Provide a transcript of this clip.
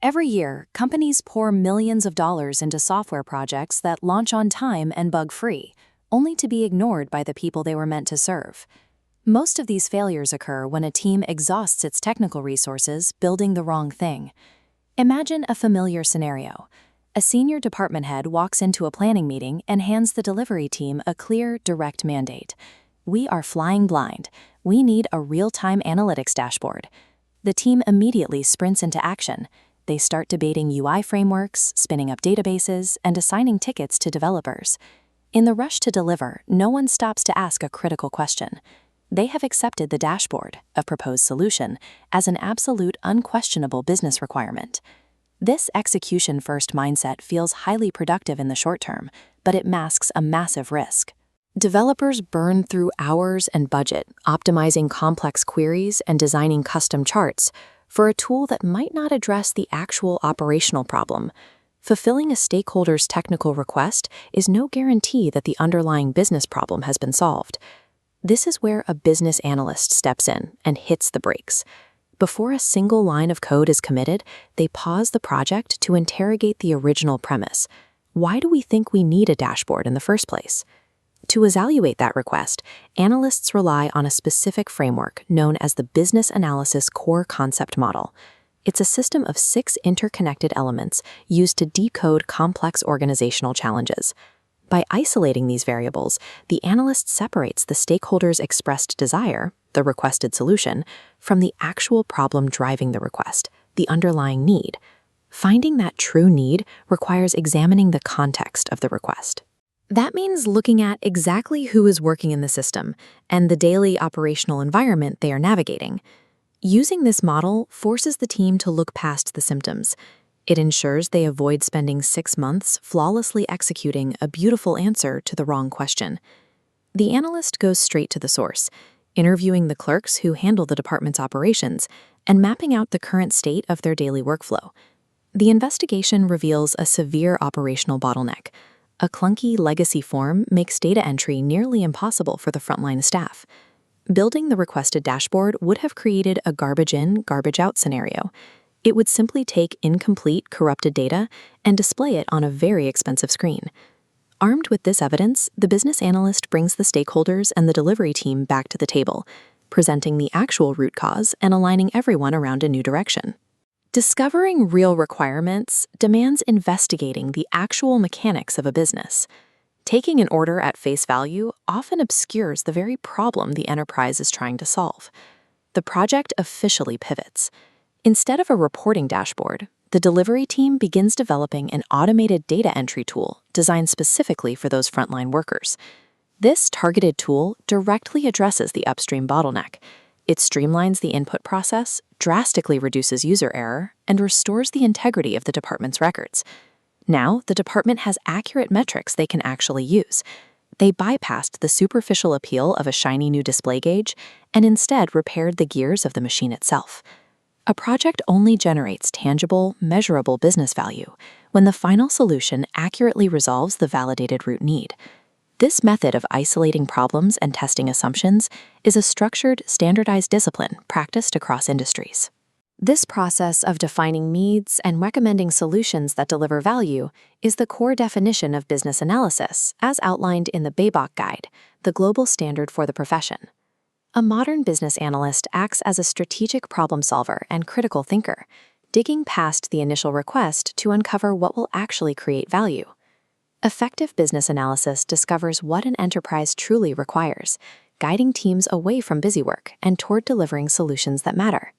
Every year, companies pour millions of dollars into software projects that launch on time and bug-free, only to be ignored by the people they were meant to serve. Most of these failures occur when a team exhausts its technical resources building the wrong thing. Imagine a familiar scenario. A senior department head walks into a planning meeting and hands the delivery team a clear, direct mandate. We are flying blind. We need a real-time analytics dashboard. The team immediately sprints into action. They start debating UI frameworks, spinning up databases, and assigning tickets to developers. In the rush to deliver, no one stops to ask a critical question. They have accepted the dashboard, a proposed solution, as an absolute, unquestionable business requirement. This execution-first mindset feels highly productive in the short term, but it masks a massive risk. Developers burn through hours and budget optimizing complex queries and designing custom charts for a tool that might not address the actual operational problem. Fulfilling a stakeholder's technical request is no guarantee that the underlying business problem has been solved. This is where a business analyst steps in and hits the brakes. Before a single line of code is committed, they pause the project to interrogate the original premise. Why do we think we need a dashboard in the first place? To evaluate that request, analysts rely on a specific framework known as the Business Analysis Core Concept Model. It's a system of 6 interconnected elements used to decode complex organizational challenges. By isolating these variables, the analyst separates the stakeholder's expressed desire, the requested solution, from the actual problem driving the request, the underlying need. Finding that true need requires examining the context of the request. That means looking at exactly who is working in the system and the daily operational environment they are navigating. Using this model forces the team to look past the symptoms. It ensures they avoid spending 6 months flawlessly executing a beautiful answer to the wrong question. The analyst goes straight to the source, interviewing the clerks who handle the department's operations and mapping out the current state of their daily workflow. The investigation reveals a severe operational bottleneck. A clunky legacy form makes data entry nearly impossible for the frontline staff. Building the requested dashboard would have created a garbage in, garbage out scenario. It would simply take incomplete, corrupted data and display it on a very expensive screen. Armed with this evidence, the business analyst brings the stakeholders and the delivery team back to the table, presenting the actual root cause and aligning everyone around a new direction. Discovering real requirements demands investigating the actual mechanics of a business. Taking an order at face value often obscures the very problem the enterprise is trying to solve. The project officially pivots. Instead of a reporting dashboard, the delivery team begins developing an automated data entry tool designed specifically for those frontline workers. This targeted tool directly addresses the upstream bottleneck. It streamlines the input process, drastically reduces user error, and restores the integrity of the department's records. Now, the department has accurate metrics they can actually use. They bypassed the superficial appeal of a shiny new display gauge and instead repaired the gears of the machine itself. A project only generates tangible, measurable business value when the final solution accurately resolves the validated root need. This method of isolating problems and testing assumptions is a structured, standardized discipline practiced across industries. This process of defining needs and recommending solutions that deliver value is the core definition of business analysis, as outlined in the BABOK guide, the global standard for the profession. A modern business analyst acts as a strategic problem solver and critical thinker, digging past the initial request to uncover what will actually create value. Effective business analysis discovers what an enterprise truly requires, guiding teams away from busy work and toward delivering solutions that matter.